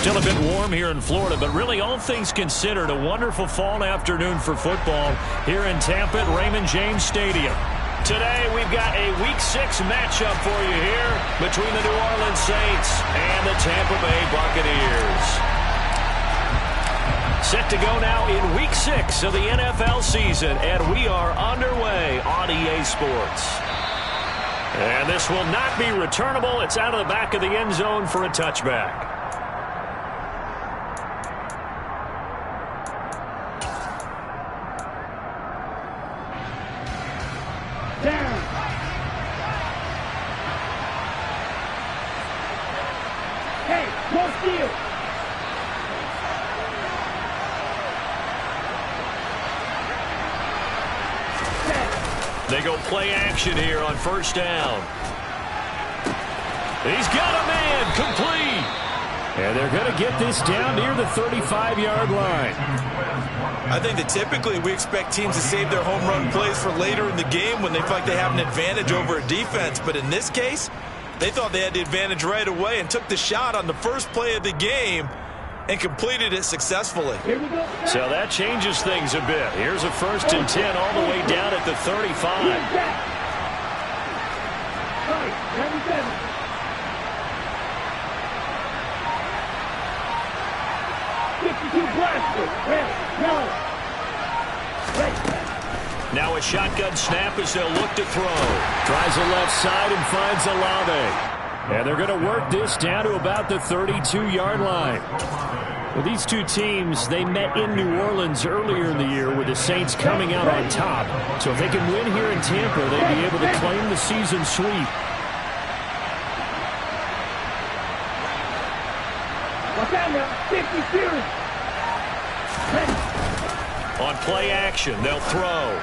Still a bit warm here in Florida, but really all things considered, a wonderful fall afternoon for football here in Tampa at Raymond James Stadium. Today we've got a Week 6 matchup for you here between the New Orleans Saints and the Tampa Bay Buccaneers. Set to go now in Week 6 of the NFL season, and we are underway on EA Sports. And this will not be returnable. It's out of the back of the end zone for a touchback. They go play action here on first down. He's got a man, complete. And they're going to get this down near the 35-yard line. I think that typically we expect teams to save their home run plays for later in the game when they feel like they have an advantage over a defense. But in this case, they thought they had the advantage right away and took the shot on the first play of the game and completed it successfully. So that changes things a bit. Here's a 1st and 10 all the way down at the 35. Now a shotgun snap as they'll look to throw. Tries the left side and finds Olave. And they're going to work this down to about the 32-yard line. Well, these two teams, they met in New Orleans earlier in the year with the Saints coming out on top. So if they can win here in Tampa, they'd be able to claim the season sweep. On play action, they'll throw.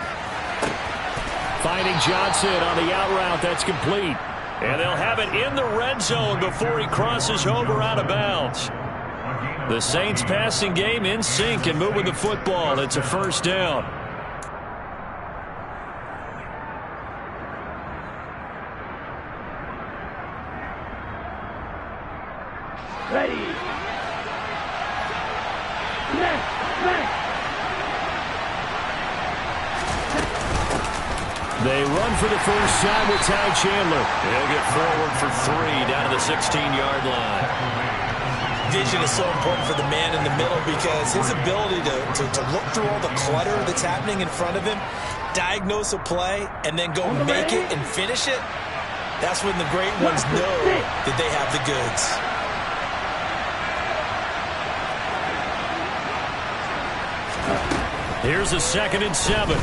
Finding Johnson on the out route, that's complete. And they'll have it in the red zone before he crosses over out of bounds. The Saints passing game in sync and moving the football. It's a first down. Ready. They run for the first time with Ty Chandler. He'll get forward for 3 down to the 16-yard line. Vision is so important for the man in the middle because his ability to look through all the clutter that's happening in front of him, diagnose a play, and then go make it and finish it, that's when the great ones know that they have the goods. Here's a 2nd and 7.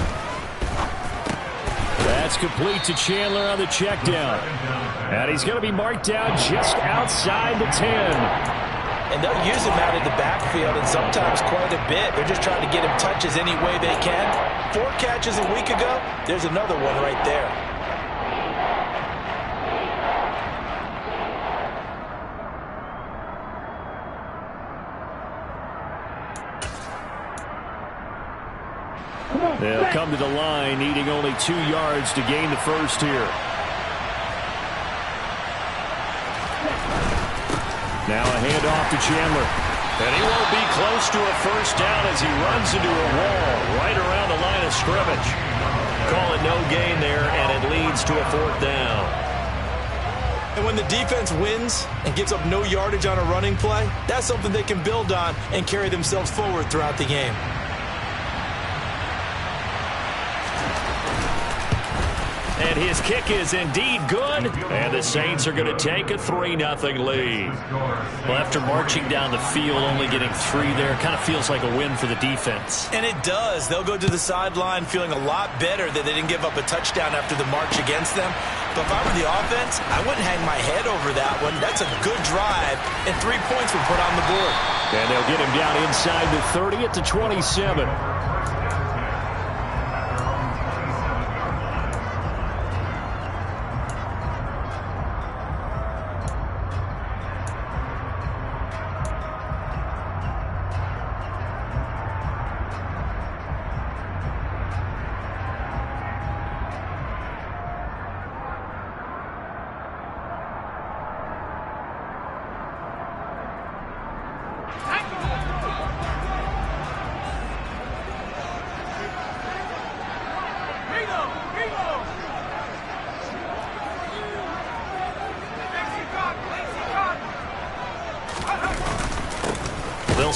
That's complete to Chandler on the check down. And he's going to be marked down just outside the 10. And they'll use him out in the backfield and sometimes quite a bit. They're just trying to get him touches any way they can. 4 catches a week ago. There's another one right there. They'll come to the line, needing only 2 yards to gain the first here. Now a handoff to Chandler. And he won't be close to a first down as he runs into a wall right around the line of scrimmage. Call it no gain there, and it leads to a 4th down. And when the defense wins and gives up no yardage on a running play, that's something they can build on and carry themselves forward throughout the game. And his kick is indeed good. And the Saints are going to take a 3-0 lead. Well, after marching down the field, only getting 3 there, kind of feels like a win for the defense. And it does. They'll go to the sideline feeling a lot better that they didn't give up a touchdown after the march against them. But if I were the offense, I wouldn't hang my head over that one. That's a good drive, and 3 points were put on the board. And they'll get him down inside the 30 at the 27.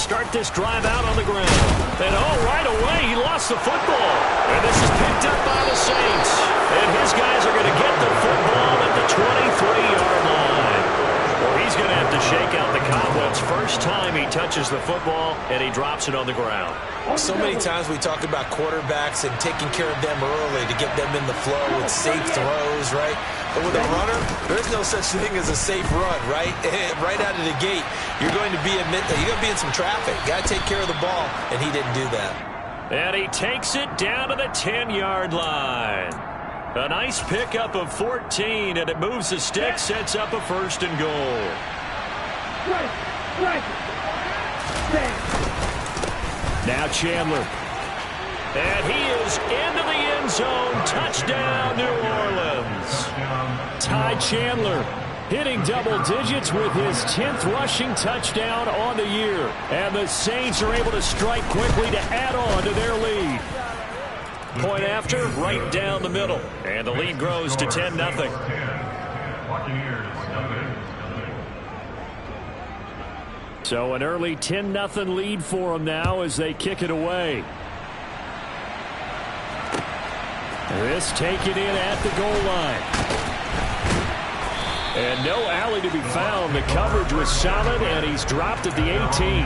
start this drive out on the ground. And right away, he lost the football. And this is picked up by the Saints. And his guys are going to get the football at the 23-yard line. Well, he's going to have to shake out the cobwebs first time he touches the football, and he drops it on the ground. So many times we talk about quarterbacks and taking care of them early to get them in the flow with safe throws, right? But with a runner, there's no such thing as a safe run, right? Right out of the gate, you're going to be in some traffic. Got to take care of the ball, and he didn't do that. And he takes it down to the 10-yard line. A nice pickup of 14, and it moves the stick, sets up a first and goal. Now Chandler. And he is into the end zone. Touchdown, New Orleans. Ty Chandler hitting double digits with his 10th rushing touchdown on the year. And the Saints are able to strike quickly to add on to their lead. Point after, right down the middle. And the lead grows to 10-0. So an early 10-0 lead for them now as they kick it away. This taken in at the goal line. And no alley to be found. The coverage was solid, and he's dropped at the 18.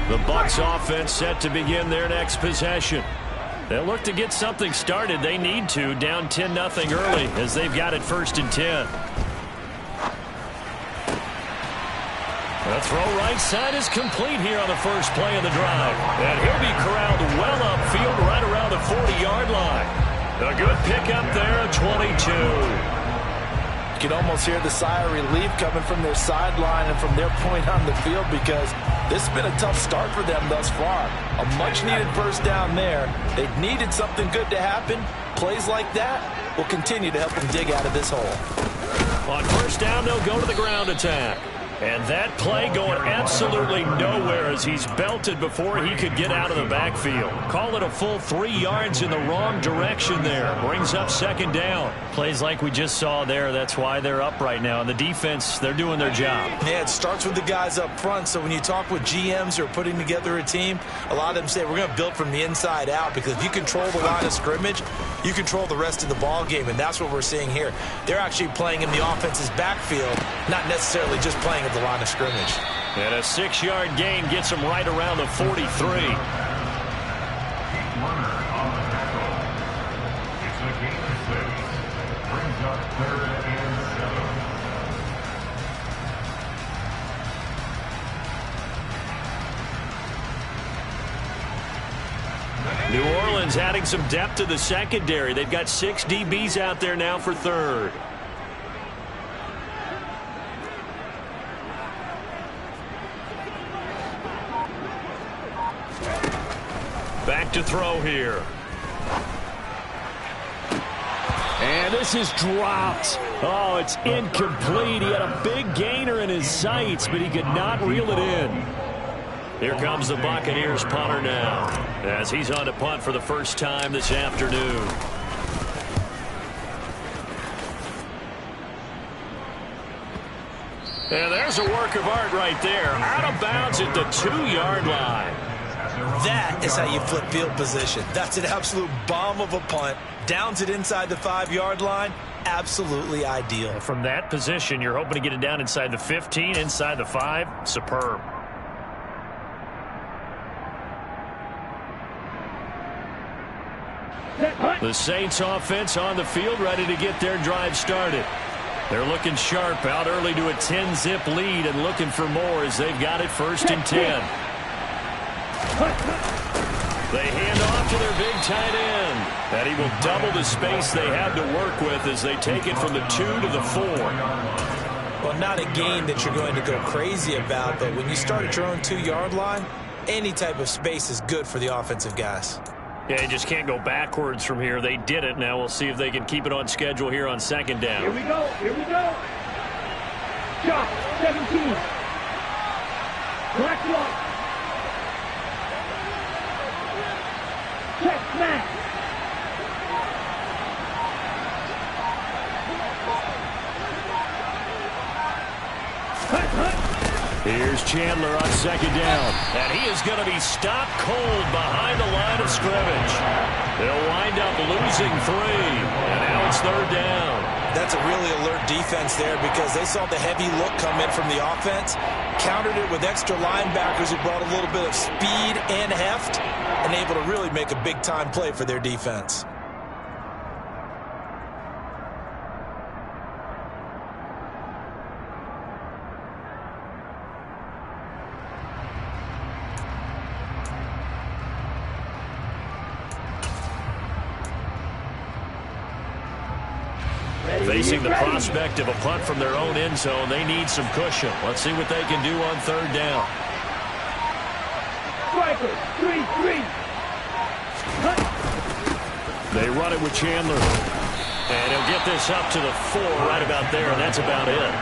The Bucs offense set to begin their next possession. They'll look to get something started. They need to, down 10-0 early as they've got it 1st and 10. The throw right side is complete here on the first play of the drive. And he'll be corralled well upfield right around the 40-yard line. A good pickup there at 22. You can almost hear the sigh of relief coming from their sideline and from their point on the field because this has been a tough start for them thus far. A much-needed first down there. They've needed something good to happen. Plays like that will continue to help them dig out of this hole. On first down, they'll go to the ground attack. And that play going absolutely nowhere as he's belted before he could get out of the backfield. Call it a full 3 yards in the wrong direction there. Brings up 2nd down. Plays like we just saw there. That's why they're up right now. And the defense, they're doing their job. Yeah, it starts with the guys up front. So when you talk with GMs who are putting together a team, a lot of them say we're going to build from the inside out because if you control the line of scrimmage, you control the rest of the ball game, and that's what we're seeing here. They're actually playing in the offense's backfield, not necessarily just playing at the line of scrimmage. And a 6-yard gain gets him right around the 43. New Orleans adding some depth to the secondary. They've got 6 DBs out there now for 3rd. Back to throw here. And this is dropped. Oh, it's incomplete. He had a big gainer in his sights, but he could not reel it in. Here comes the Buccaneers punter now as he's on to punt for the first time this afternoon. And there's a work of art right there. Out of bounds at the 2-yard line. That is how you flip field position. That's an absolute bomb of a punt. Downs it inside the 5-yard line. Absolutely ideal. From that position, you're hoping to get it down inside the 15, inside the 5. Superb. The Saints offense on the field ready to get their drive started. They're looking sharp out early to a 10-zip lead and looking for more as they've got it 1st and 10. They hand off to their big tight end. And he will double the space they have to work with as they take it from the 2 to the 4. Well, not a gain that you're going to go crazy about, but when you start at your own 2-yard line, any type of space is good for the offensive guys. Yeah, you just can't go backwards from here. They did it. Now we'll see if they can keep it on schedule here on 2nd down. Here we go. Here we go. Shot 17. Black block. Check smash. Here's Chandler on second down. And he is going to be stopped cold behind the line of scrimmage. They'll wind up losing 3. And now it's third down. That's a really alert defense there because they saw the heavy look come in from the offense, countered it with extra linebackers who brought a little bit of speed and heft, and able to really make a big-time play for their defense. Facing the prospect of a punt from their own end zone, they need some cushion. Let's see what they can do on third down. Striker, 3-3. They run it with Chandler. And he'll get this up to the 4 right about there, and that's about it.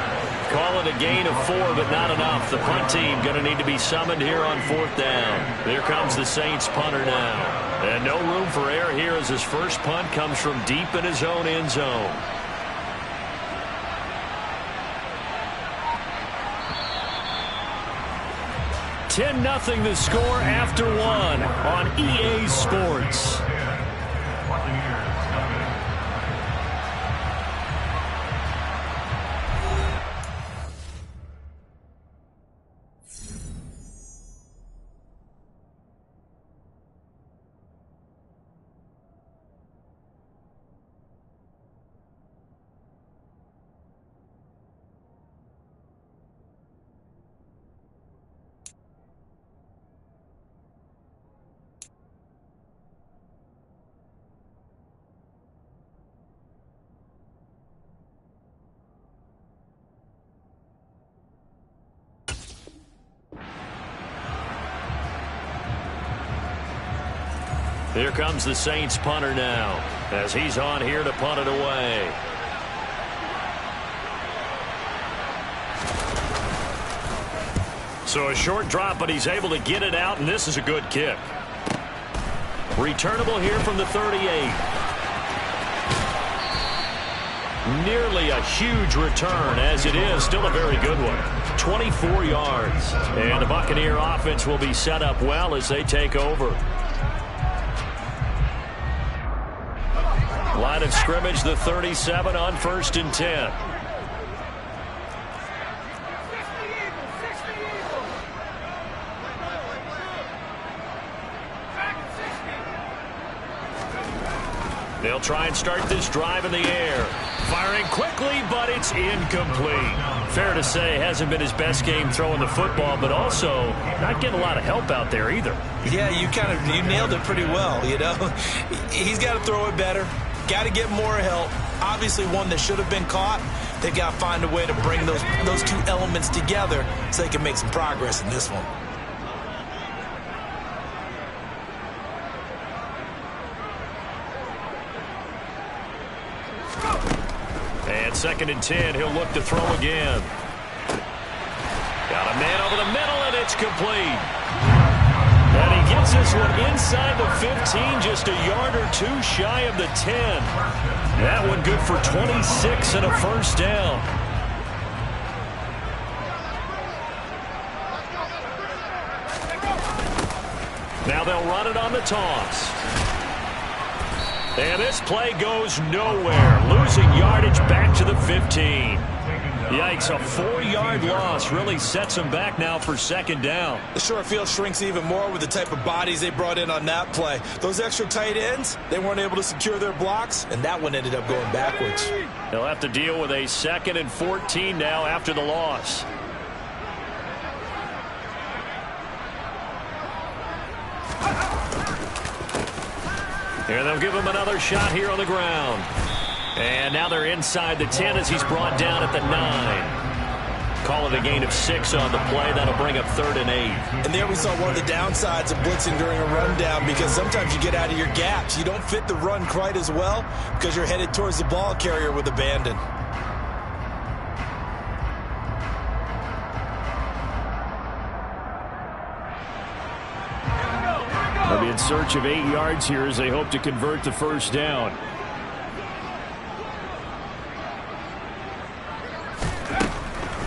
Call it a gain of 4, but not enough. The punt team going to need to be summoned here on fourth down. There comes the Saints punter now. And no room for error here as his first punt comes from deep in his own end zone. 10-0 the score after 1 on EA Sports. Here comes the Saints punter now as he's on here to punt it away. So a short drop, but he's able to get it out, and this is a good kick. Returnable here from the 38. Nearly a huge return, as it is still a very good one. 24 yards. And the Buccaneer offense will be set up well as they take over. Line of scrimmage, the 37 on 1st and 10. They'll try and start this drive in the air. Firing quickly, but it's incomplete. Fair to say, hasn't been his best game throwing the football, but also not getting a lot of help out there either. Yeah, you nailed it pretty well, you know. He's got to throw it better. Got to get more help. Obviously one that should have been caught. They've got to find a way to bring those two elements together so they can make some progress in this one. And 2nd and 10, he'll look to throw again. Got a man over the middle, and it's complete. And he gets this one inside the 15, just a yard or 2 shy of the 10. That one good for 26 and a first down. Now they'll run it on the toss. And this play goes nowhere. Losing yardage back to the 15. Yikes, a 4-yard loss really sets them back now for 2nd down. The short field shrinks even more with the type of bodies they brought in on that play. Those extra tight ends, they weren't able to secure their blocks, and that one ended up going backwards. They'll have to deal with a 2nd and 14 now after the loss. Here they'll give him another shot here on the ground. And now they're inside the 10 as he's brought down at the 9. Call it a gain of 6 on the play. That'll bring up 3rd and 8. And there we saw one of the downsides of blitzing during a rundown, because sometimes you get out of your gaps. You don't fit the run quite as well because you're headed towards the ball carrier with abandon. They'll be in search of 8 yards here as they hope to convert the first down.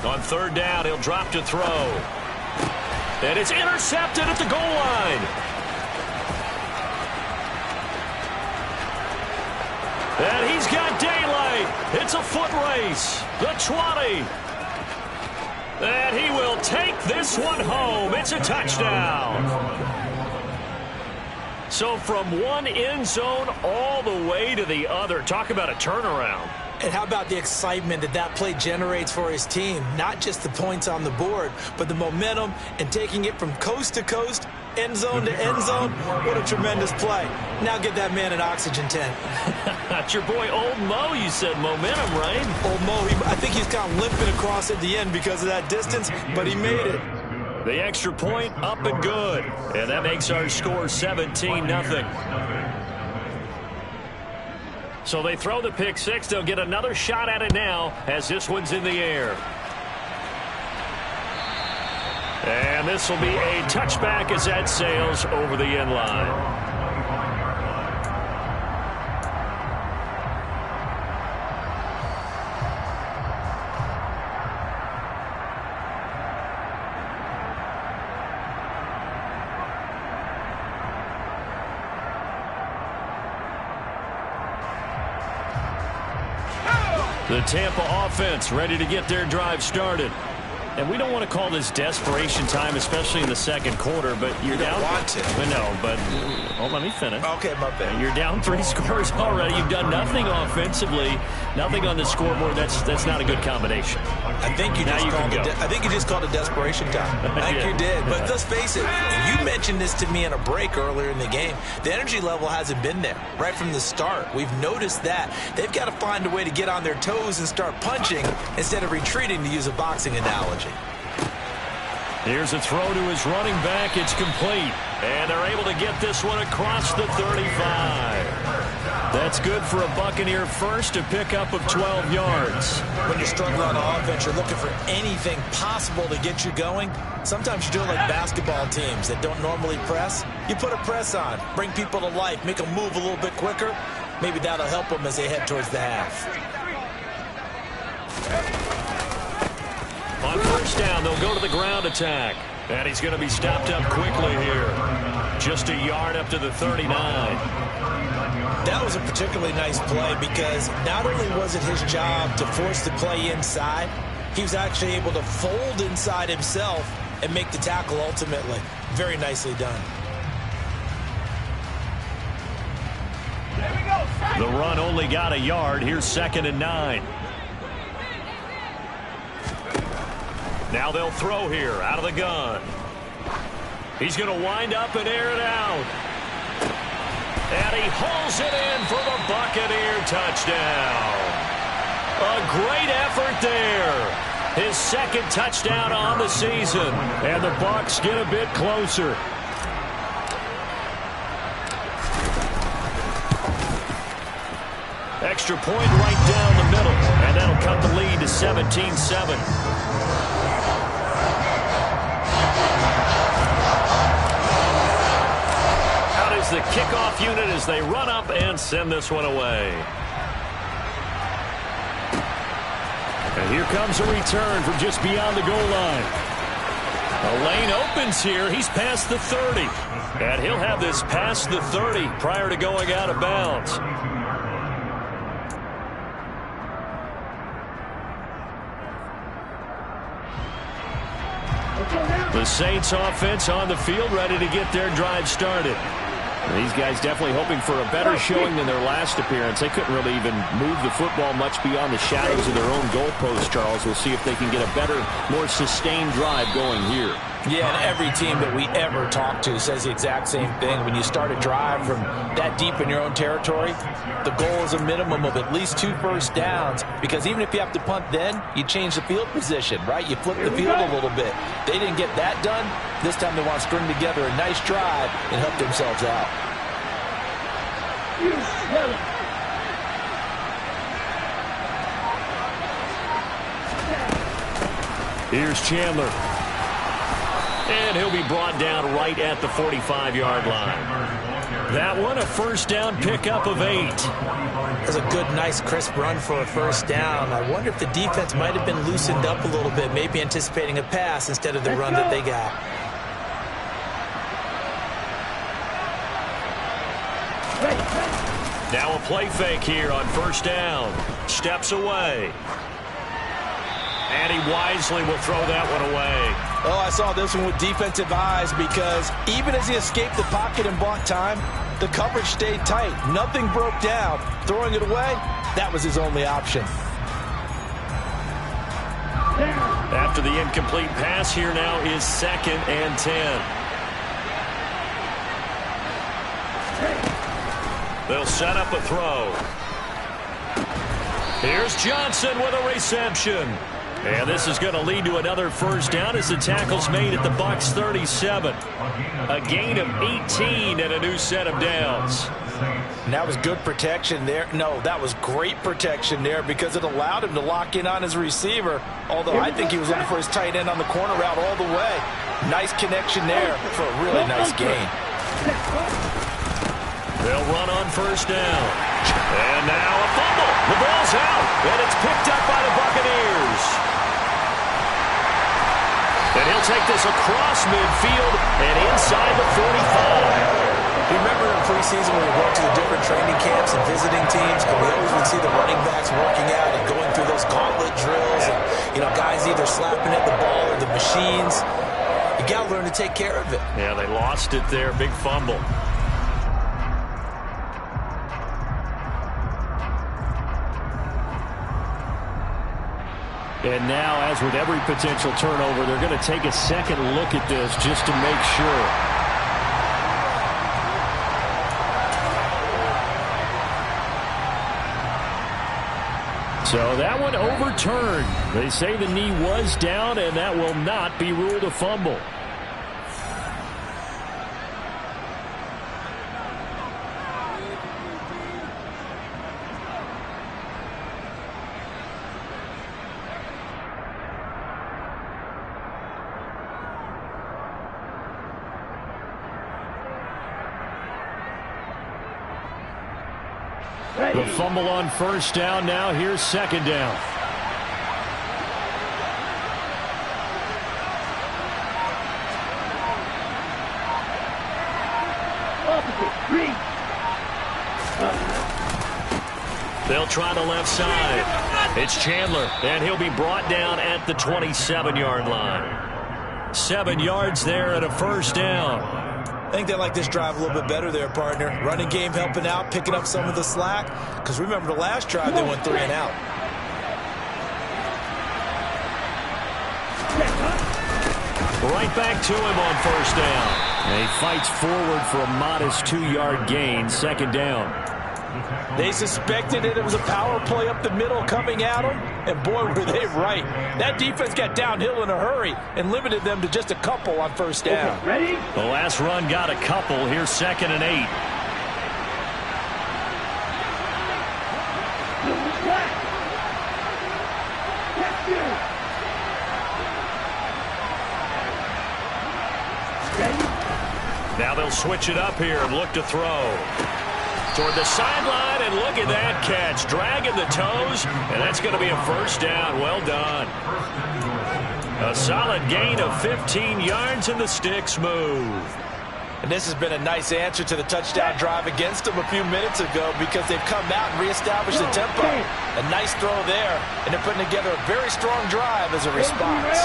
On On third down, he'll drop to throw. And it's intercepted at the goal line. And he's got daylight. It's a foot race. The 20. And he will take this one home. It's a touchdown. So from one end zone all the way to the other. Talk about a turnaround. And how about the excitement that that play generates for his team? Not just the points on the board, but the momentum and taking it from coast to coast, end zone to end zone. What a tremendous play. Now get that man an oxygen tent. That's your boy Old Mo. You said momentum, right? Old Mo, I think he's kind of limping across at the end because of that distance, but he made it. The extra point up and good. And that makes our score 17-0. So they throw the pick six. They'll get another shot at it now as this one's in the air. And this will be a touchback as that sails over the end line. The Tampa offense ready to get their drive started. And we don't want to call this desperation time, especially in the second quarter, but you're down. Want to. No, but let me finish. Okay, my bad. You're down 3 scores already. You've done nothing offensively, nothing on the scoreboard. That's not a good combination. I think you just called it desperation time. I think you did. But let's face it, you mentioned this to me in a break earlier in the game. The energy level hasn't been there right from the start. We've noticed that. They've got to find a way to get on their toes and start punching instead of retreating, to use a boxing analogy. Here's a throw to his running back. It's complete. And they're able to get this one across the 35. That's good for a Buccaneer first, a pickup of 12 yards. When you're struggling on offense, you're looking for anything possible to get you going. Sometimes you do it like basketball teams that don't normally press. You put a press on, bring people to life, make them move a little bit quicker. Maybe that'll help them as they head towards the half. On first down, they'll go to the ground attack. And he's going to be stopped up quickly here. Just a yard up to the 39. That was a particularly nice play because not only was it his job to force the play inside, he was actually able to fold inside himself and make the tackle ultimately. Very nicely done. The run only got a yard. Here's 2nd and 9. Now they'll throw here out of the gun. He's going to wind up and air it out. And he hauls it in for the Buccaneer touchdown. A great effort there. His 2nd touchdown on the season. And the Bucs get a bit closer. Extra point right down the middle. And that'll cut the lead to 17-7. The kickoff unit as they run up and send this one away. And here comes a return from just beyond the goal line. A lane opens here. He's past the 30. And he'll have this past the 30 prior to going out of bounds. The Saints offense on the field ready to get their drive started. These guys definitely hoping for a better showing than their last appearance. They couldn't really even move the football much beyond the shadows of their own goalpost, Charles. We'll see if they can get a better, more sustained drive going here. Yeah, and every team that we ever talk to says the exact same thing. When you start a drive from that deep in your own territory, the goal is a minimum of at least 2 first downs, because even if you have to punt then, you change the field position, right? You flip the field a little bit. They didn't get that done. This time they want to string together a nice drive and help themselves out. Here's Chandler. And he'll be brought down right at the 45-yard line. That one, a first down pickup of 8. That's a good, nice, crisp run for a first down. I wonder if the defense might have been loosened up a little bit, maybe anticipating a pass instead of the run that they got. Now a play fake here on first down. Steps away. And he wisely will throw that one away. Oh, I saw this one with defensive eyes because even as he escaped the pocket and bought time, the coverage stayed tight. Nothing broke down. Throwing it away, that was his only option. After the incomplete pass, here now is 2nd and 10. They'll set up a throw. Here's Johnson with a reception. And this is going to lead to another first down as the tackle's made at the Bucs 37. A gain of 18 and a new set of downs. And that was good protection there. No, that was great protection there because it allowed him to lock in on his receiver. Although I think he was looking for his tight end on the corner route all the way. Nice connection there for a really nice gain. They'll run on first down. And now a fumble. The ball's out. And it's picked up by the Buccaneers. And he'll take this across midfield and inside the 45. Remember in preseason when we went to the different training camps and visiting teams, and we always would see the running backs working out and going through those gauntlet drills, and guys either slapping at the ball or the machines. You got to learn to take care of it. Yeah, they lost it there. Big fumble. And now, as with every potential turnover, they're going to take a second look at this just to make sure. So that one overturned. They say the knee was down, and that will not be ruled a fumble. The fumble on first down. Now here's 2nd down. They'll try the left side. It's Chandler, and he'll be brought down at the 27-yard line. 7 yards there and a first down. I think they like this drive a little bit better there, partner. Running game helping out, picking up some of the slack. Because remember the last drive, they went 3 and out. Right back to him on first down. And he fights forward for a modest 2-yard gain, 2nd down. They suspected it was a power play up the middle coming at them, and boy, were they right. That defense got downhill in a hurry and limited them to just a couple on first down. Okay, ready? The last run got a couple. Here's 2nd and 8. Now they'll switch it up here and look to throw. Toward the sideline, and look at that catch. Dragging the toes, and that's going to be a first down. Well done. A solid gain of 15 yards, and the sticks move. And this has been a nice answer to the touchdown drive against them a few minutes ago because they've come out and reestablished the tempo. A nice throw there, and they're putting together a very strong drive as a response.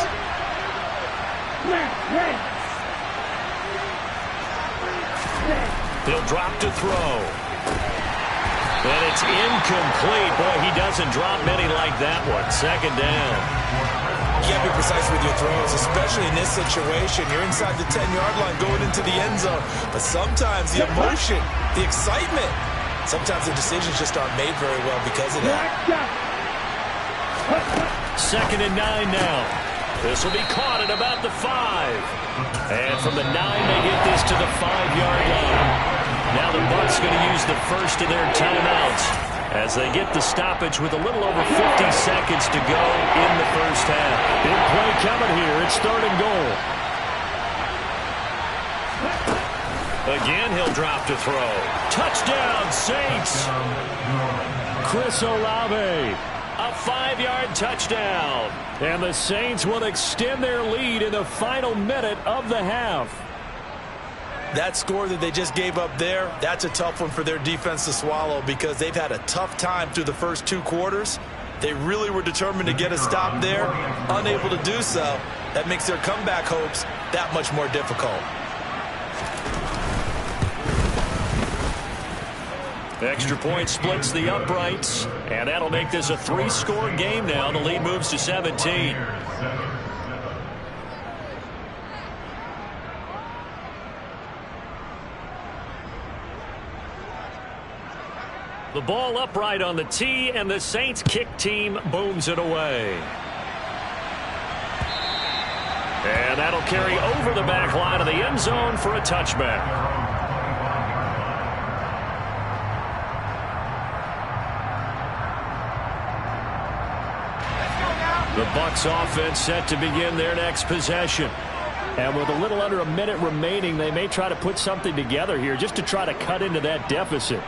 He'll drop to throw. And it's incomplete. Boy, he doesn't drop many like that one. 2nd down. You got to be precise with your throws, especially in this situation. You're inside the 10-yard line going into the end zone. But sometimes the emotion, the excitement, sometimes the decisions just aren't made very well because of that. 2nd and 9 now. This will be caught at about the 5. And from the 9, they get this to the 5-yard line. Now the Bucs going to use the first of their timeouts as they get the stoppage with a little over 50 seconds to go in the first half. Big play coming here. It's 3rd and goal. Again, he'll drop to throw. Touchdown, Saints. Chris Olave, a 5-yard touchdown. And the Saints will extend their lead in the final minute of the half. That score that they just gave up there, that's a tough one for their defense to swallow because they've had a tough time through the first 2 quarters. They really were determined to get a stop there, unable to do so. That makes their comeback hopes that much more difficult. Extra point splits the uprights, and that'll make this a 3-score game now. The lead moves to 17. The ball upright on the tee, and the Saints kick team booms it away. And that'll carry over the back line of the end zone for a touchback. The Bucs offense set to begin their next possession. And with a little under a minute remaining, they may try to put something together here just to try to cut into that deficit.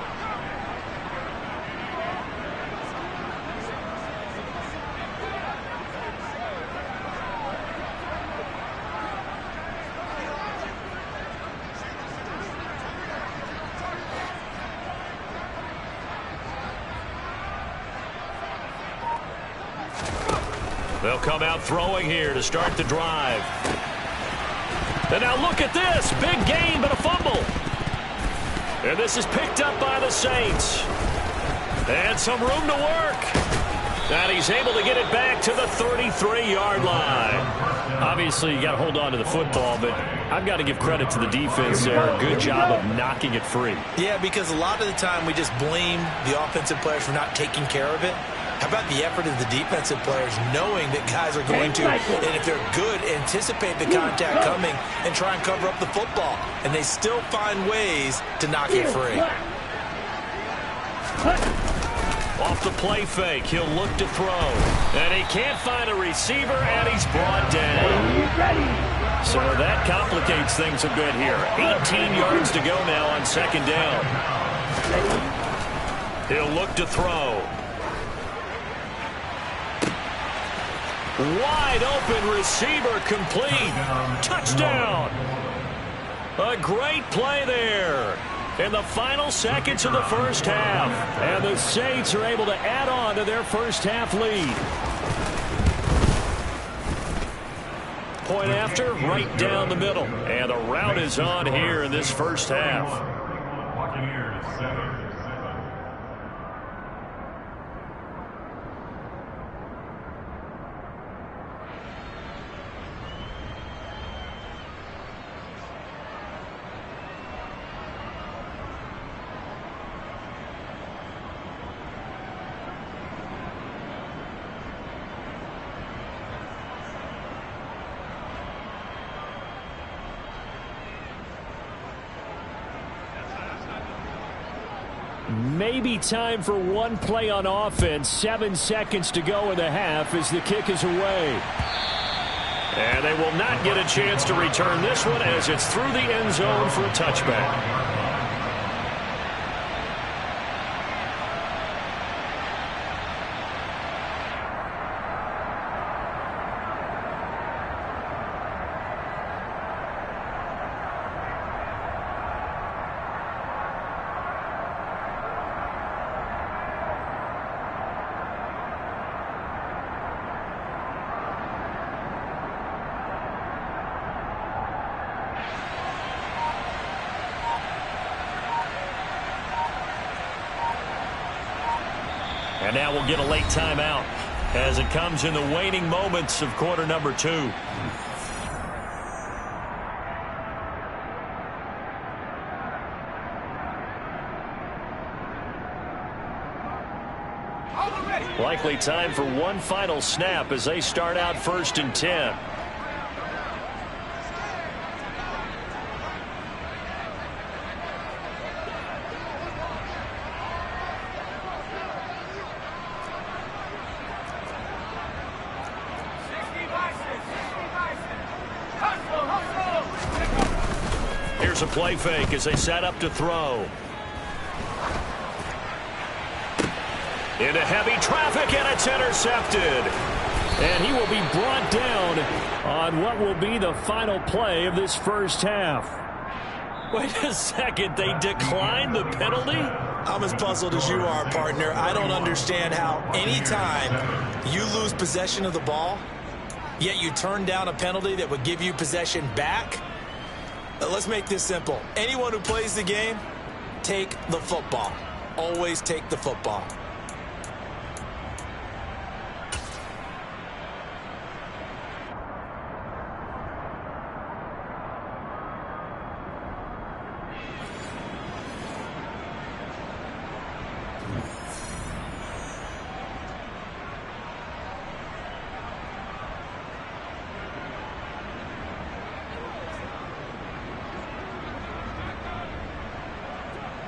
They'll come out throwing here to start the drive. And now look at this. Big gain, but a fumble. And this is picked up by the Saints. And some room to work. And he's able to get it back to the 33-yard line. Obviously, you got to hold on to the football, but I've got to give credit to the defense there. Good job of knocking it free. Yeah, because a lot of the time we just blame the offensive players for not taking care of it. How about the effort of the defensive players knowing that guys are going to, and if they're good, anticipate the contact coming and try and cover up the football. And they still find ways to knock it free. Off the play fake, he'll look to throw. And he can't find a receiver, and he's brought down. So that complicates things a bit here. 18 yards to go now on second down. He'll look to throw. Wide open receiver complete. Touchdown. A great play there in the final seconds of the first half. And the Saints are able to add on to their first half lead. Point after, right down the middle. And the route is on here in this first half. Maybe time for one play on offense. 7 seconds to go in the half as the kick is away. And they will not get a chance to return this one as it's through the end zone for a touchback. And now we'll get a late timeout as it comes in the waning moments of quarter number 2. Likely time for one final snap as they start out 1st and 10. a play fake as they set up to throw. Into heavy traffic, and it's intercepted. And he will be brought down on what will be the final play of this first half. Wait a second, they declined the penalty? I'm as puzzled as you are, partner. I don't understand how anytime you lose possession of the ball, yet you turn down a penalty that would give you possession back. Let's make this simple. Anyone who plays the game, take the football. Always take the football.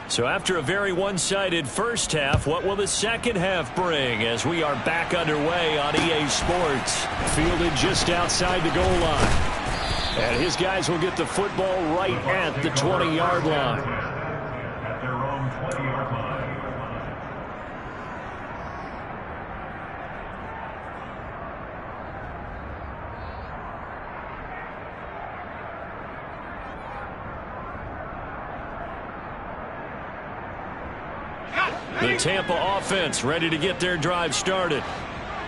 So after a very one-sided first half, what will the second half bring as we are back underway on EA Sports? Fielded just outside the goal line. And his guys will get the football right at the 20-yard line. At their own 20-yard line. The Tampa offense ready to get their drive started.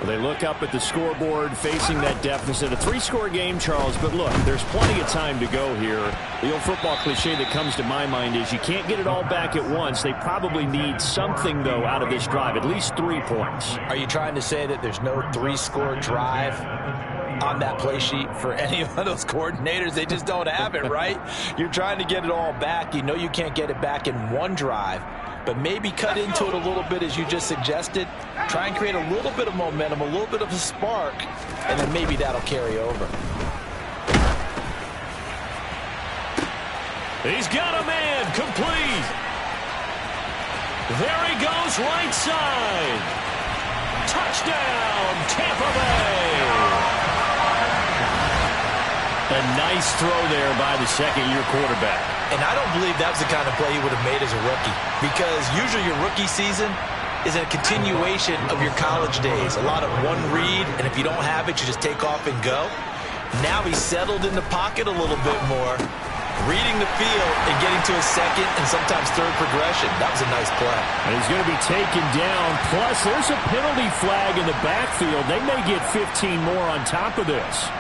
They look up at the scoreboard facing that deficit. A 3-score game, Charles, but look, there's plenty of time to go here. The old football cliche that comes to my mind is you can't get it all back at once. They probably need something, though, out of this drive, at least 3 points. Are you trying to say that there's no 3-score drive on that play sheet for any of those coordinators? They just don't have it, right? You're trying to get it all back. You know you can't get it back in one drive. But maybe cut into it a little bit as you just suggested. Try and create a little bit of momentum, a little bit of a spark, and then maybe that'll carry over. He's got a man complete. There he goes, right side. Touchdown, Tampa Bay. A nice throw there by the second-year quarterback. And I don't believe that was the kind of play he would have made as a rookie, because usually your rookie season is a continuation of your college days. A lot of one read, and if you don't have it, you just take off and go. Now he's settled in the pocket a little bit more, reading the field and getting to a second and sometimes third progression. That was a nice play. And he's going to be taken down. Plus, there's a penalty flag in the backfield. They may get 15 more on top of this.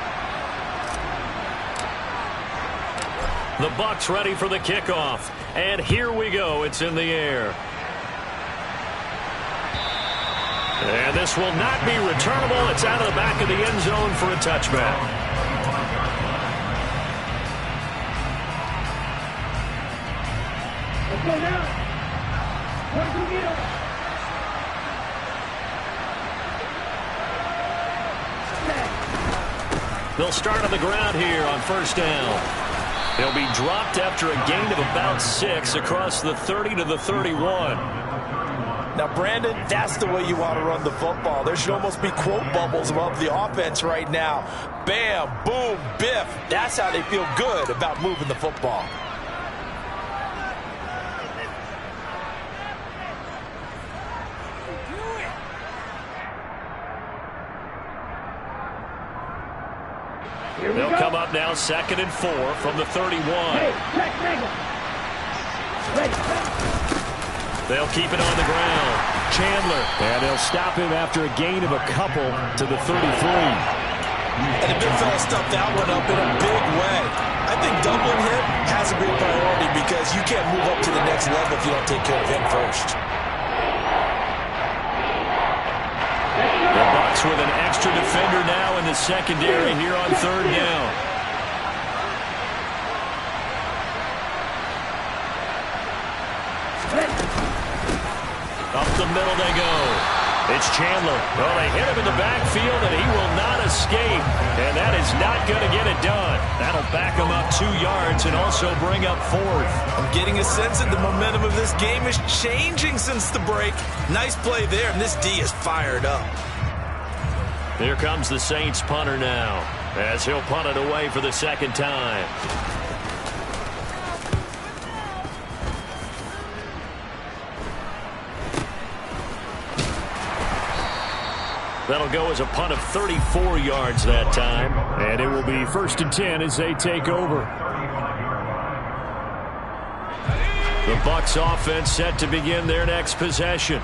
The Bucs ready for the kickoff. And here we go. It's in the air. And this will not be returnable. It's out of the back of the end zone for a touchback. Let's go now. Where's the needle? They'll start on the ground here on first down. They'll be dropped after a gain of about 6 across the 30 to the 31. Now, Brandon, that's the way you want to run the football. There should almost be quote bubbles above the offense right now. Bam, boom, biff. That's how they feel good about moving the football. They'll come up now 2nd and 4 from the 31. They'll keep it on the ground. Chandler. And they'll stop him after a gain of a couple to the 33. And the big fella stuffed that one up in a big way. I think doubling him has to be a priority because you can't move up to the next level if you don't take care of him first. The Bucs with an extra defender now in the secondary here on 3rd down. Up the middle they go. It's Chandler. Well, they hit him in the backfield, and he will not escape. And that is not going to get it done. That'll back him up 2 yards and also bring up 4th. I'm getting a sense that the momentum of this game is changing since the break. Nice play there, and this D is fired up. Here comes the Saints punter now, as he'll punt it away for the 2nd time. That'll go as a punt of 34 yards that time. And it will be 1st and 10 as they take over. The Bucs offense set to begin their next possession.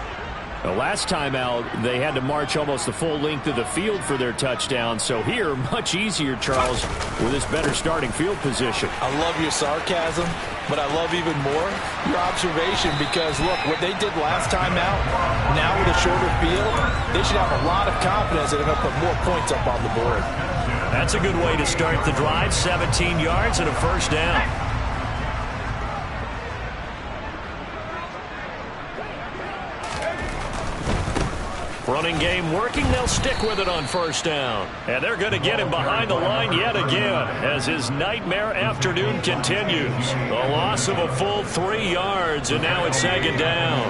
The last time out, they had to march almost the full length of the field for their touchdown. So here, much easier, Charles, with this better starting field position. I love your sarcasm, but I love even more your observation because, look, what they did last time out, now with a shorter field, they should have a lot of confidence that they're going to put more points up on the board. That's a good way to start the drive, 17 yards and a 1st down. Running game working. They'll stick with it on 1st down. And they're going to get him behind the line yet again as his nightmare afternoon continues. A loss of a full 3 yards, and now it's 2nd down.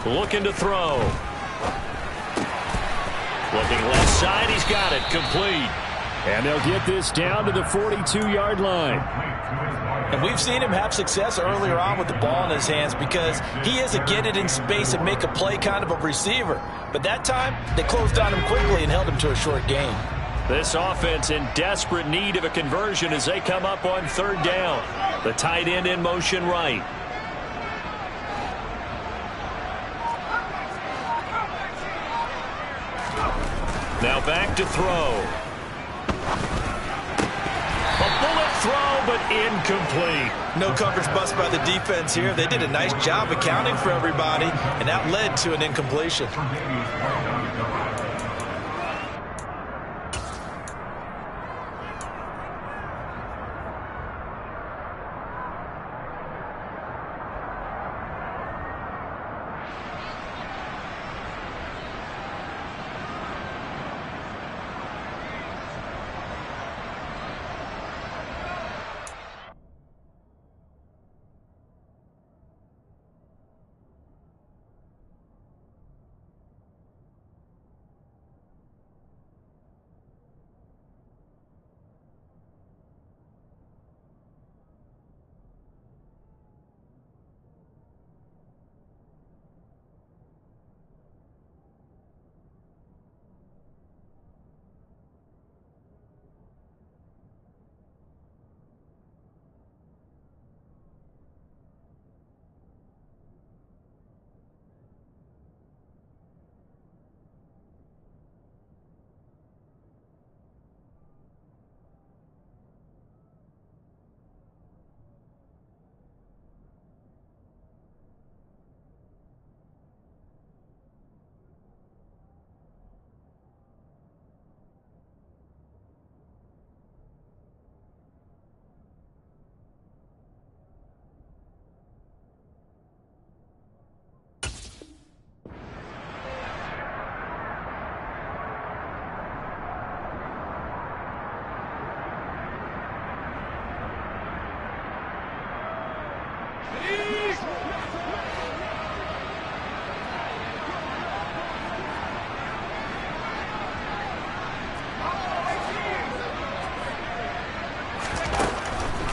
Looking to throw. Looking left side. He's got it. Complete. And they'll get this down to the 42-yard line. And we've seen him have success earlier on with the ball in his hands because he is a get it in space and make a play kind of a receiver. But that time, they closed on him quickly and held him to a short gain. This offense in desperate need of a conversion as they come up on 3rd down. The tight end in motion right. Now back to throw. A bullet throw, but incomplete. No coverage bust by the defense here. They did a nice job accounting for everybody, and that led to an incompletion.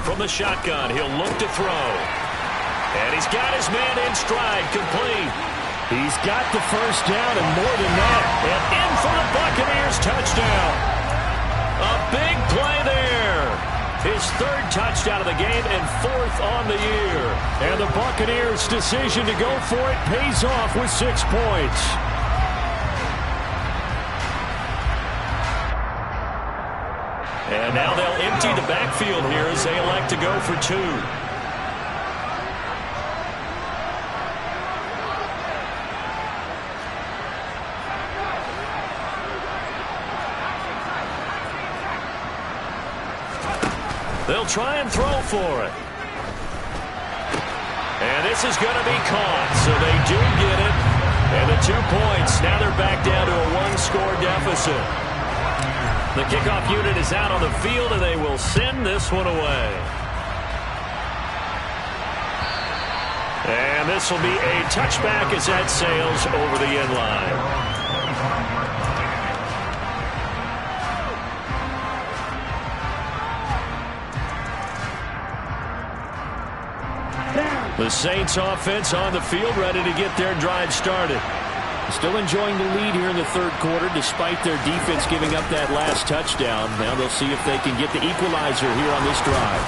From the shotgun, he'll look to throw. And he's got his man in stride, complete. He's got the 1st down and more than that. And in for the Buccaneers touchdown. A big play there. His 3rd touchdown of the game and 4th on the year. And the Buccaneers' decision to go for it pays off with 6 points. And now they'll empty the backfield here as they elect to go for 2. They'll try and throw for it. And this is going to be caught, so they do get it. And the 2 points, now they're back down to a 1-score deficit. The kickoff unit is out on the field, and they will send this one away. And this will be a touchback as that sails over the end line. Down. The Saints offense on the field, ready to get their drive started. Still enjoying the lead here in the third quarter, despite their defense giving up that last touchdown. Now they'll see if they can get the equalizer here on this drive.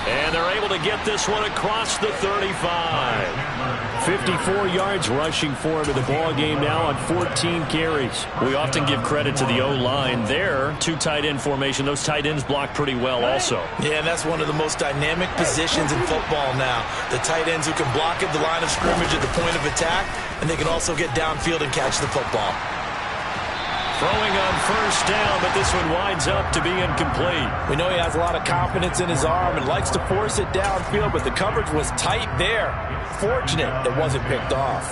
And they're able to get this one across the 35. 54 yards rushing for him in the ball game now on 14 carries. We often give credit to the O-line there. Two tight end formation. Those tight ends block pretty well also. Yeah, and that's one of the most dynamic positions in football now. The tight ends who can block at the line of scrimmage at the point of attack, and they can also get downfield and catch the football. Throwing on first down, but this one winds up to be incomplete. We know he has a lot of confidence in his arm and likes to force it downfield, but the coverage was tight there. Fortunate it wasn't picked off.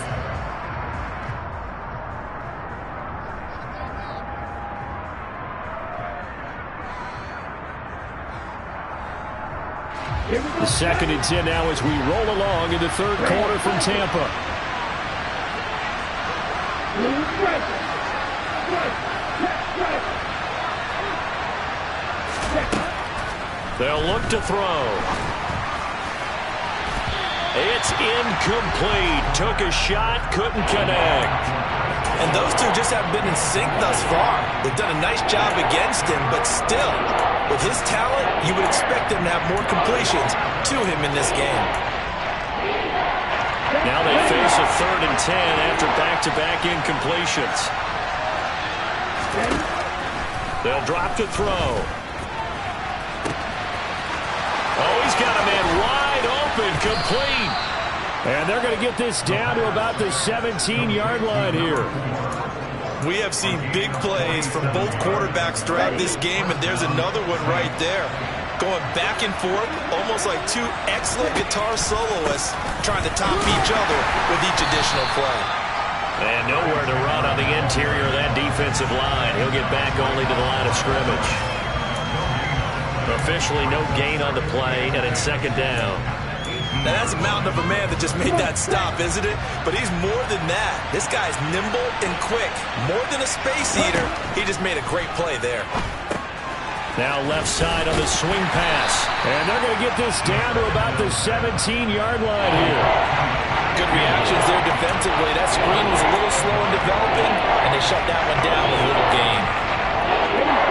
The 2nd and 10 now as we roll along in the third quarter from Tampa. They'll look to throw. It's incomplete. Took a shot, couldn't connect. And those two just haven't been in sync thus far. They've done a nice job against him, but still, with his talent, you would expect him to have more completions to him in this game. Now they face a 3rd and 10 after back-to-back incompletions. They'll drop to throw. Oh, he's got a man wide open, complete. And they're going to get this down to about the 17-yard line here. We have seen big plays from both quarterbacks throughout this game, and there's another one right there. Going back and forth, almost like two excellent guitar soloists trying to top each other with each additional play. And nowhere to run on the interior of that defensive line. He'll get back only to the line of scrimmage. Officially no gain on the play, and it's 2nd down. Now that's a mountain of a man that just made that stop, isn't it? But he's more than that. This guy's nimble and quick. More than a space eater, he just made a great play there. Now left side on the swing pass. And they're going to get this down to about the 17-yard line here. Good reactions there defensively. That screen was a little slow in developing, and they shut that one down with a little gain.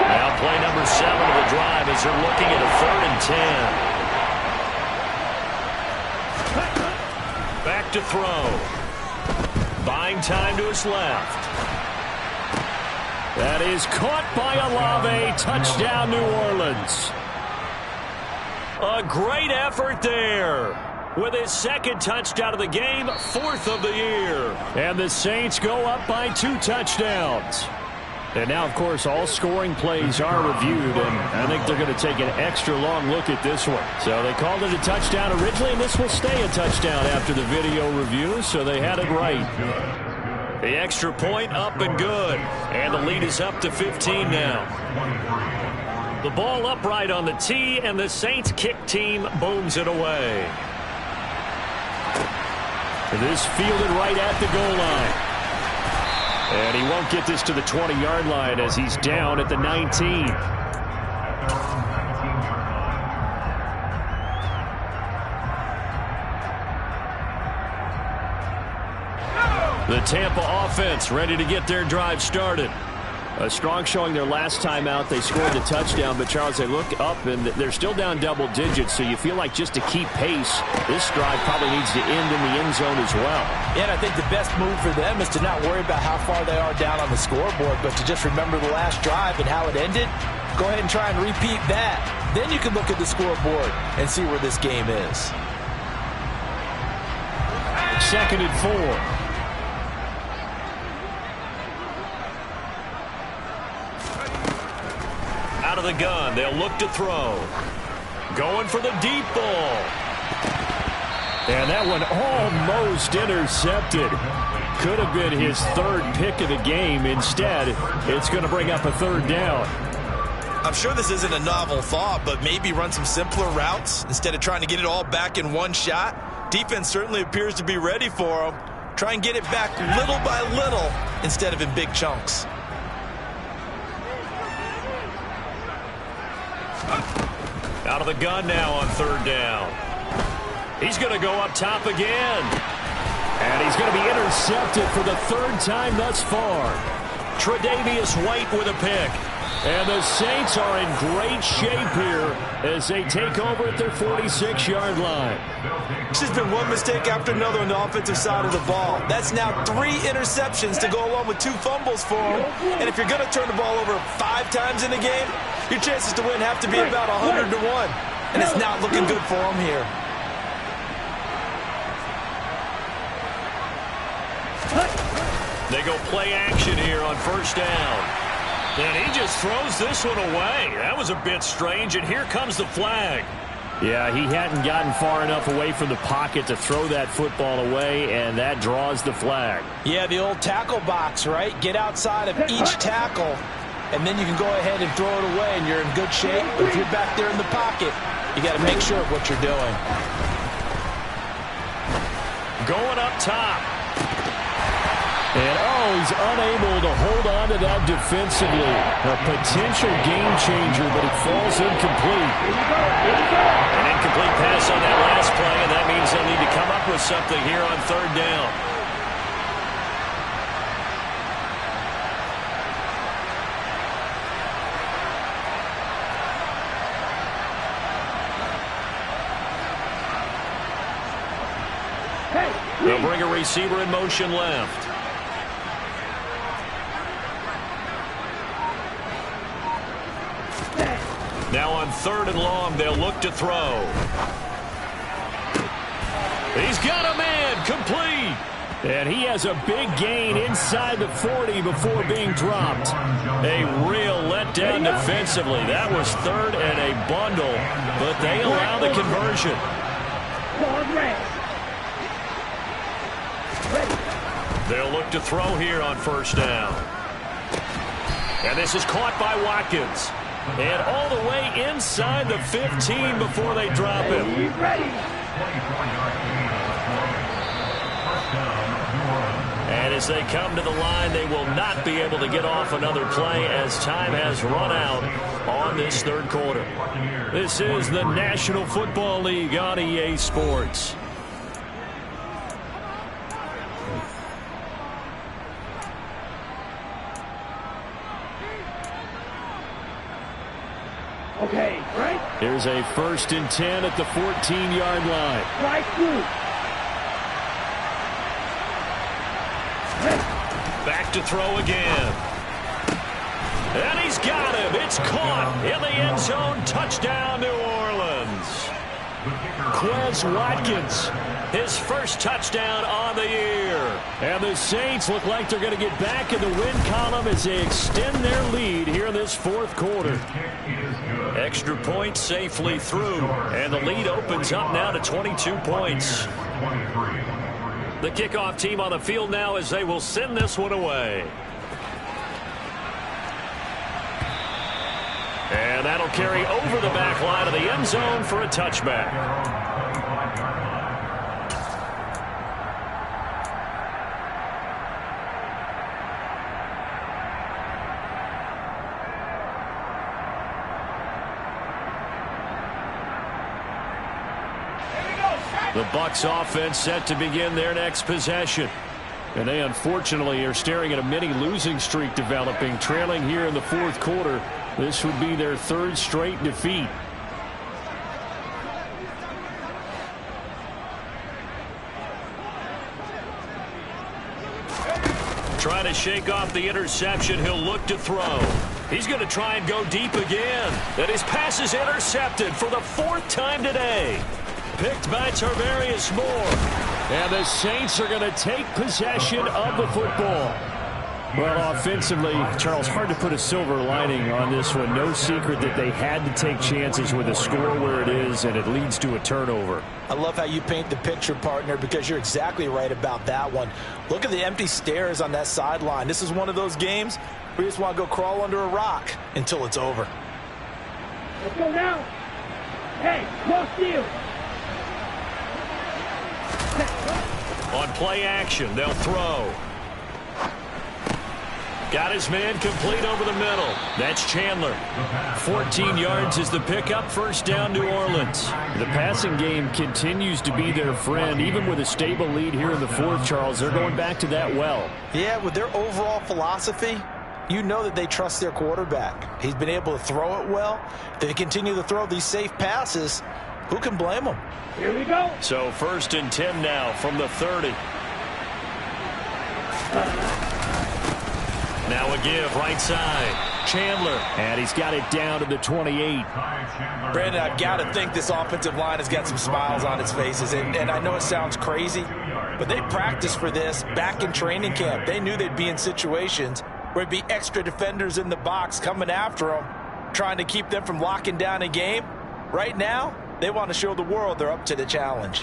Now play number 7 of the drive as they're looking at a 3rd and 10. Back to throw. Buying time to his left. That is caught by Olave. Touchdown, New Orleans. A great effort there. With his 2nd touchdown of the game, 4th of the year. And the Saints go up by 2 touchdowns. And now, of course, all scoring plays are reviewed, and I think they're going to take an extra long look at this one. So they called it a touchdown originally, and this will stay a touchdown after the video review, so they had it right. The extra point up and good, and the lead is up to 15 now. The ball upright on the tee, and the Saints kick team booms it away. This fielded right at the goal line. And he won't get this to the 20-yard line as he's down at the 19. The Tampa offense ready to get their drive started. A strong showing their last time out. They scored the touchdown, but Charles, they look up and they're still down double digits, so you feel like just to keep pace, this drive probably needs to end in the end zone as well. Yeah, and I think the best move for them is to not worry about how far they are down on the scoreboard, but to just remember the last drive and how it ended. Go ahead and try and repeat that. Then you can look at the scoreboard and see where this game is. 2nd and 4. Out of the gun, they'll look to throw. Going for the deep ball. And that one almost intercepted. Could have been his 3rd pick of the game. Instead, it's going to bring up a 3rd down. I'm sure this isn't a novel thought, but maybe run some simpler routes instead of trying to get it all back in one shot. Defense certainly appears to be ready for him. Try and get it back little by little instead of in big chunks. Out of the gun now on 3rd down. He's going to go up top again. And he's going to be intercepted for the third time thus far. Tre'Davious White with a pick. And the Saints are in great shape here as they take over at their 46-yard line. It's just been one mistake after another on the offensive side of the ball. That's now 3 interceptions to go along with 2 fumbles for him. And if you're going to turn the ball over 5 times in the game, your chances to win have to be about 100 to 1. And it's not looking good for him here. They go play action here on first down. And he just throws this one away. That was a bit strange, and here comes the flag. Yeah, he hadn't gotten far enough away from the pocket to throw that football away, and that draws the flag. Yeah, the old tackle box, right? Get outside of each tackle, and then you can go ahead and throw it away, and you're in good shape. But if you're back there in the pocket, you got to make sure of what you're doing. Going up top. And, he's unable to hold on to that defensively. A potential game changer, but it falls incomplete. An incomplete pass on that last play, and that means they'll need to come up with something here on third down. They'll bring a receiver in motion left. Now on third and long, they'll look to throw. He's got a man, complete. And he has a big gain inside the 40 before being dropped. A real letdown defensively. That was third and a bundle, but they allow the conversion. They'll look to throw here on first down. And this is caught by Watkins. And all the way inside the 15 before they drop him. And as they come to the line, they will not be able to get off another play as time has run out on this third quarter. This is the National Football League on EA Sports. Okay, right? Here's a 1st and 10 at the 14-yard line. Right through. Back to throw again. And he's got him. It's caught in the end zone. Touchdown, New Orleans. Quez Watkins, his first touchdown on the year. And the Saints look like they're going to get back in the win column as they extend their lead here in this fourth quarter. Extra point safely through, and the lead opens up now to 22 points. The kickoff team on the field now as they will send this one away. And that'll carry over the back line of the end zone for a touchback. The Bucs offense set to begin their next possession. And they unfortunately are staring at a mini losing streak developing, trailing here in the fourth quarter. This would be their 3rd straight defeat. Trying to shake off the interception. He'll look to throw. He's going to try and go deep again. And his pass is intercepted for the 4th time today. Picked by Tarvarius Moore. And the Saints are going to take possession of the football. Well, offensively, Charles, hard to put a silver lining on this one. No secret that they had to take chances with a score where it is, and it leads to a turnover. I love how you paint the picture, partner, because you're exactly right about that one. Look at the empty stares on that sideline. This is one of those games where you just want to go crawl under a rock until it's over. Let's go now. Hey, no steal. On play action, they'll throw. Got his man complete over the middle. That's Chandler. 14 yards is the pickup. First down, New Orleans. The passing game continues to be their friend. Even with a stable lead here in the fourth, Charles, they're going back to that well. Yeah, with their overall philosophy, you know that they trust their quarterback. He's been able to throw it well. They continue to throw these safe passes. Who can blame them? Here we go. So 1st and 10 now from the 30. Now a give, right side. Chandler, and he's got it down to the 28. Brandon, I've got to think this offensive line has got some smiles on its faces. And I know it sounds crazy, but they practiced for this back in training camp. They knew they'd be in situations where it'd be extra defenders in the box coming after them, trying to keep them from locking down a game. Right now, they want to show the world they're up to the challenge.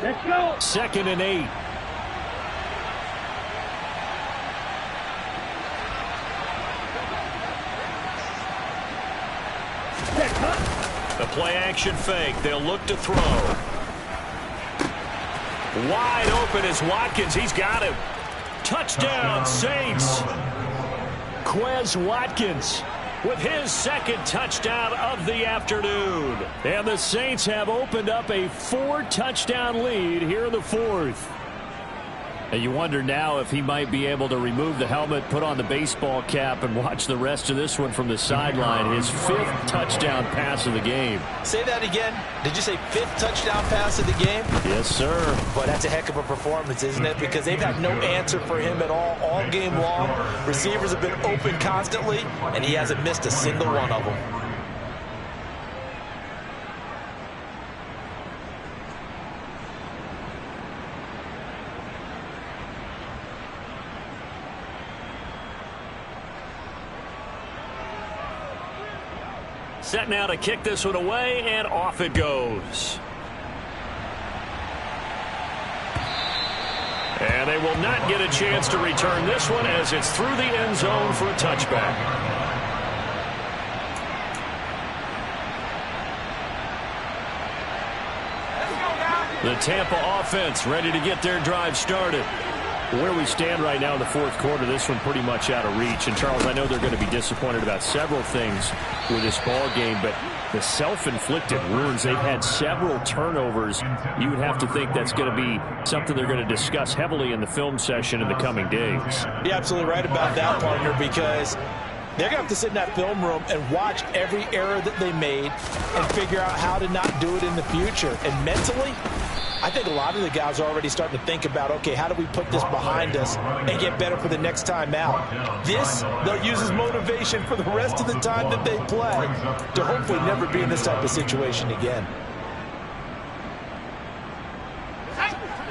Let's go. 2nd and 8. The play action fake. They'll look to throw. Wide open is Watkins. He's got him. Touchdown, Saints. Quez Watkins with his 2nd touchdown of the afternoon. And the Saints have opened up a 4-touchdown lead here in the 4th. And you wonder now if he might be able to remove the helmet, put on the baseball cap, and watch the rest of this one from the sideline. His 5th touchdown pass of the game. Say that again. Did you say 5th touchdown pass of the game? Yes, sir. But that's a heck of a performance, isn't it? Because they've had no answer for him at all game long. Receivers have been open constantly, and he hasn't missed a single one of them. Set now to kick this one away, and off it goes. And they will not get a chance to return this one as it's through the end zone for a touchback. The Tampa offense ready to get their drive started. Where we stand right now in the fourth quarter, this one pretty much out of reach. And, Charles, I know they're going to be disappointed about several things with this ball game, but the self-inflicted wounds, they've had several turnovers. You would have to think that's going to be something they're going to discuss heavily in the film session in the coming days. You're absolutely right about that, partner, because they're going to have to sit in that film room and watch every error that they made and figure out how to not do it in the future. And mentally, I think a lot of the guys are already starting to think about, okay, how do we put this behind us and get better for the next time out? This, they'll use as motivation for the rest of the time that they play to hopefully never be in this type of situation again.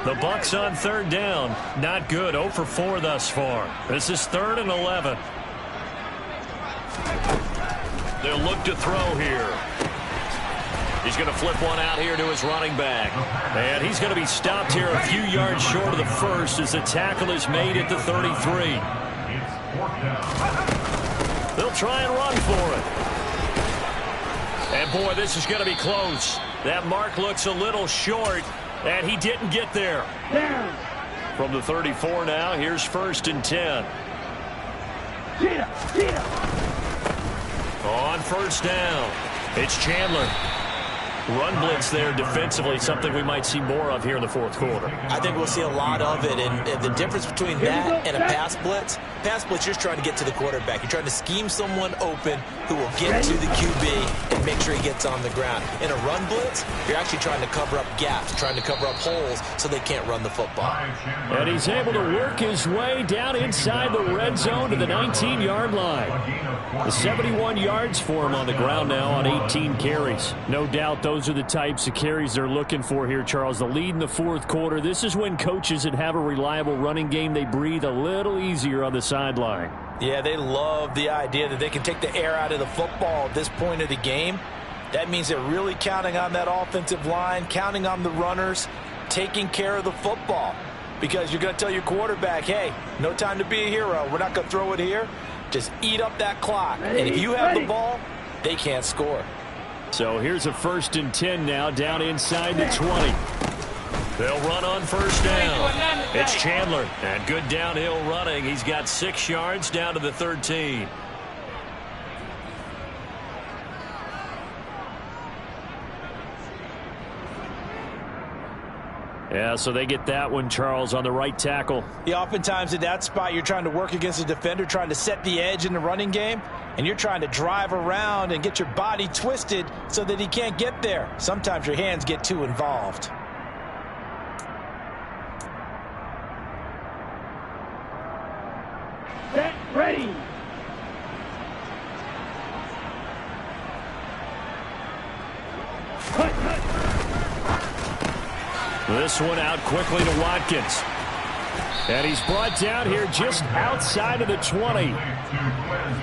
The Bucs on 3rd down. Not good. 0 for 4 thus far. This is 3rd and 11. They'll look to throw here. He's going to flip one out here to his running back. And he's going to be stopped here a few yards short of the first as the tackle is made at the 33. They'll try and run for it. And, boy, this is going to be close. That mark looks a little short, and he didn't get there. From the 34 now, here's 1st and 10. On 1st down, it's Chandler. Run blitz there defensively, something we might see more of here in the fourth quarter. I think we'll see a lot of it, and the difference between that and a pass blitz, you're just trying to get to the quarterback. You're trying to scheme someone open who will get to the QB and make sure he gets on the ground. In a run blitz, you're actually trying to cover up gaps, trying to cover up holes so they can't run the football. And he's able to work his way down inside the red zone to the 19-yard line. The 71 yards for him on the ground now on 18 carries. No doubt those are the types of carries they're looking for here, Charles. The lead in the fourth quarter. This is when coaches that have a reliable running game, they breathe a little easier on the sideline. Yeah, they love the idea that they can take the air out of the football at this point of the game. That means they're really counting on that offensive line, counting on the runners, taking care of the football. Because you're going to tell your quarterback, hey, no time to be a hero. We're not going to throw it here. Just eat up that clock. And if you have the ball, they can't score. So here's a 1st and 10 now, down inside the 20. They'll run on 1st down. It's Chandler, and good downhill running. He's got 6 yards down to the 13. Yeah, so they get that one, Charles, on the right tackle. Yeah, oftentimes in that spot, you're trying to work against a defender, trying to set the edge in the running game, and you're trying to drive around and get your body twisted so that he can't get there. Sometimes your hands get too involved. Set, ready. Cut, cut. This one out quickly to Watkins. And he's brought down here just outside of the 20.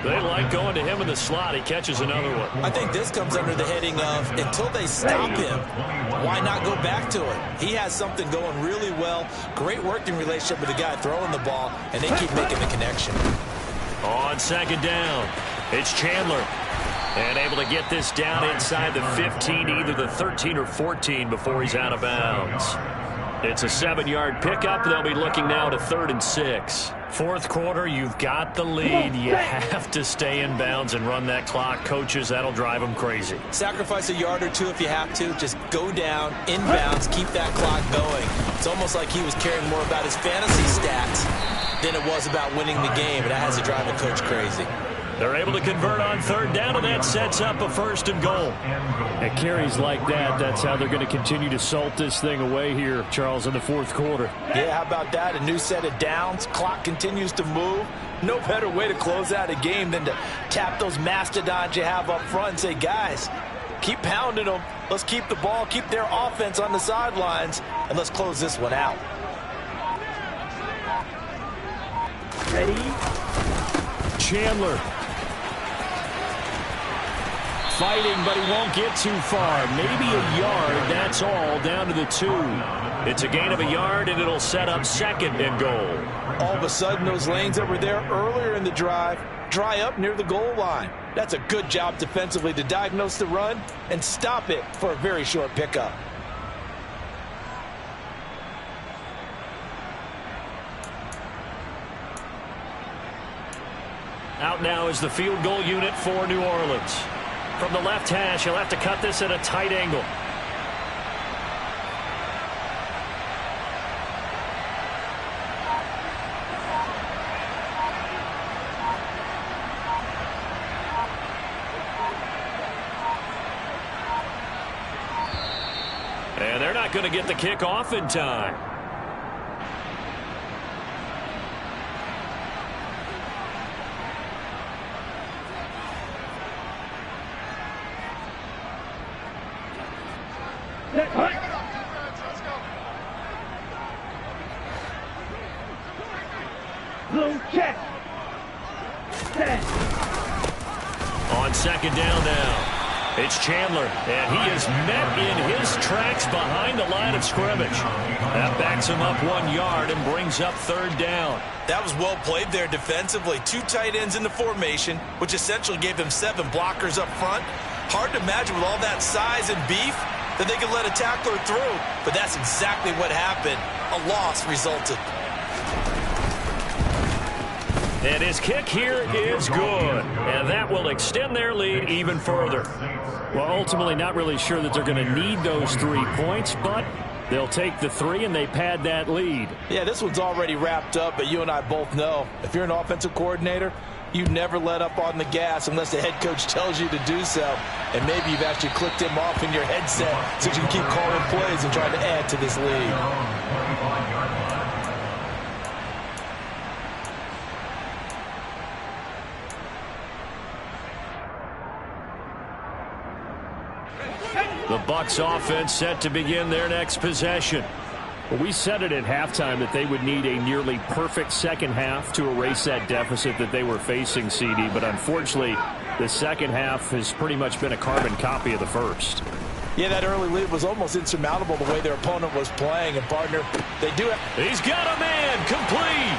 They like going to him in the slot. He catches another one. I think this comes under the heading of until they stop him, why not go back to it? He has something going really well. Great working relationship with the guy throwing the ball, and they keep making the connection. On 2nd down, it's Chandler. And able to get this down inside the 15, either the 13 or 14 before he's out of bounds. It's a 7-yard pickup. They'll be looking now to 3rd and 6. 4th quarter, you've got the lead. You have to stay in bounds and run that clock. Coaches, that'll drive them crazy. Sacrifice a yard or two if you have to. Just go down, in bounds, keep that clock going. It's almost like he was caring more about his fantasy stats than it was about winning the game, and that has to drive a coach crazy. They're able to convert on 3rd down, and that sets up a 1st and goal. At carries like that, that's how they're going to continue to salt this thing away here, Charles, in the 4th quarter. Yeah, how about that? A new set of downs. Clock continues to move. No better way to close out a game than to tap those mastodons you have up front and say, guys, keep pounding them. Let's keep the ball, keep their offense on the sidelines, and let's close this one out. Ready. Chandler. Fighting, but he won't get too far. Maybe a yard, that's all, down to the 2. It's a gain of a yard, and it'll set up 2nd and goal. All of a sudden, those lanes that were there earlier in the drive dry up near the goal line. That's a good job defensively to diagnose the run and stop it for a very short pickup. Out now is the field goal unit for New Orleans. From the left hash, he'll have to cut this at a tight angle. And they're not going to get the kick off in time. Blue check. Set. On 2nd down now, it's Chandler, and he is met in his tracks behind the line of scrimmage. That backs him up 1 yard and brings up 3rd down. That was well played there defensively. 2 tight ends in the formation, which essentially gave them 7 blockers up front. Hard to imagine with all that size and beef that they could let a tackler through, but that's exactly what happened. A loss resulted. And his kick here is good, and that will extend their lead even further. Well, ultimately not really sure that they're going to need those 3 points, but they'll take the 3 and they pad that lead. Yeah, this one's already wrapped up, but you and I both know if you're an offensive coordinator, you never let up on the gas unless the head coach tells you to do so. And maybe you've actually clicked him off in your headset so you can keep calling plays and trying to add to this lead. The Bucs offense set to begin their next possession. Well, we said it at halftime that they would need a nearly perfect second half to erase that deficit that they were facing, CD. But unfortunately, the second half has pretty much been a carbon copy of the first. Yeah, that early lead was almost insurmountable the way their opponent was playing. And, partner, they do it. He's got a man complete.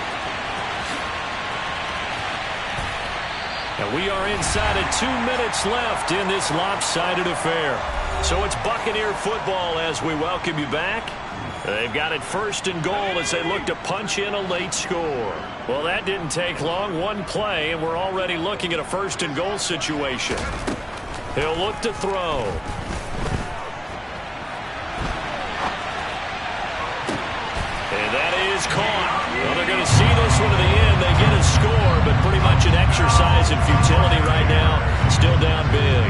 And we are inside of 2 minutes left in this lopsided affair. So it's Buccaneer football as we welcome you back. They've got it 1st and goal as they look to punch in a late score. Well, that didn't take long. One play, and we're already looking at a 1st and goal situation. He'll look to throw. And that is caught. Well, they're going to see this one to the end. They get a score, but pretty much an exercise in futility right now. Still down big.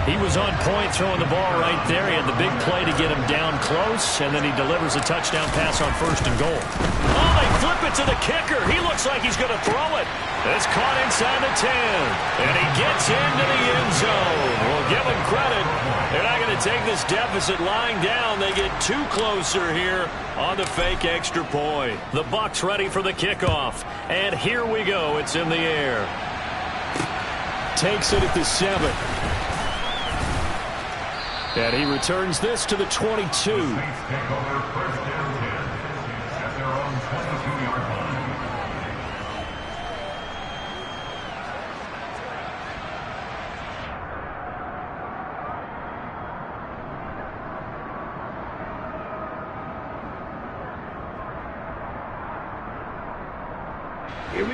He was on point throwing the ball right there. He had the big play to get him down close, and then he delivers a touchdown pass on 1st and goal. Oh, they flip it to the kicker. He looks like he's going to throw it. It's caught inside the 10, and he gets into the end zone. We'll give him credit. They're not going to take this deficit lying down. They get 2 closer here on the fake extra point. The Bucs ready for the kickoff, and here we go. It's in the air. Takes it at the 7. And he returns this to the 22.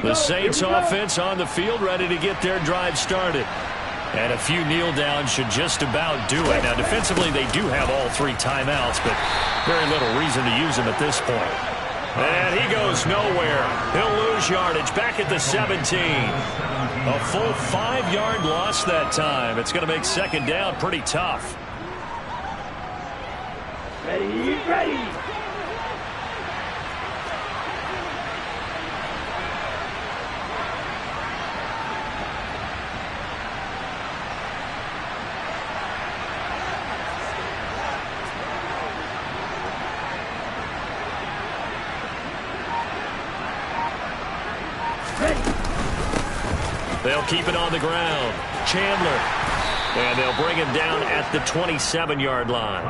The Saints offense on the field, ready to get their drive started. And a few kneel downs should just about do it. Now, defensively, they do have all 3 timeouts, but very little reason to use them at this point. And he goes nowhere. He'll lose yardage back at the 17. A full 5-yard loss that time. It's going to make 2nd down pretty tough. Ready, ready. They'll keep it on the ground. Chandler. And they'll bring him down at the 27-yard line.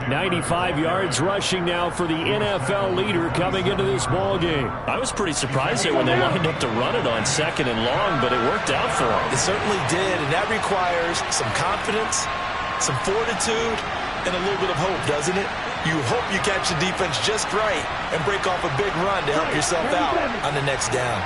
95 yards rushing now for the NFL leader coming into this ball game. I was pretty surprised there when they lined up to run it on 2nd and long, but it worked out for them. It certainly did, and that requires some confidence, some fortitude, and a little bit of hope, doesn't it? You hope you catch the defense just right and break off a big run to help yourself out on the next down.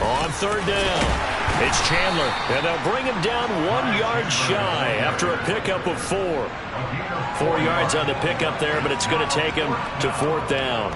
On 3rd down, it's Chandler, and they'll bring him down 1 yard shy after a pickup of 4. 4 yards on the pickup there, but it's going to take him to 4th down.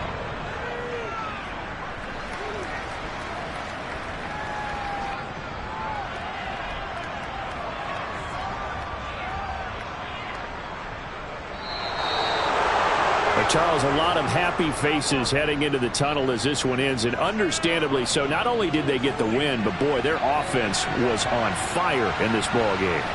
Charles, a lot of happy faces heading into the tunnel as this one ends, and understandably so. Not only did they get the win, but boy, their offense was on fire in this ball game.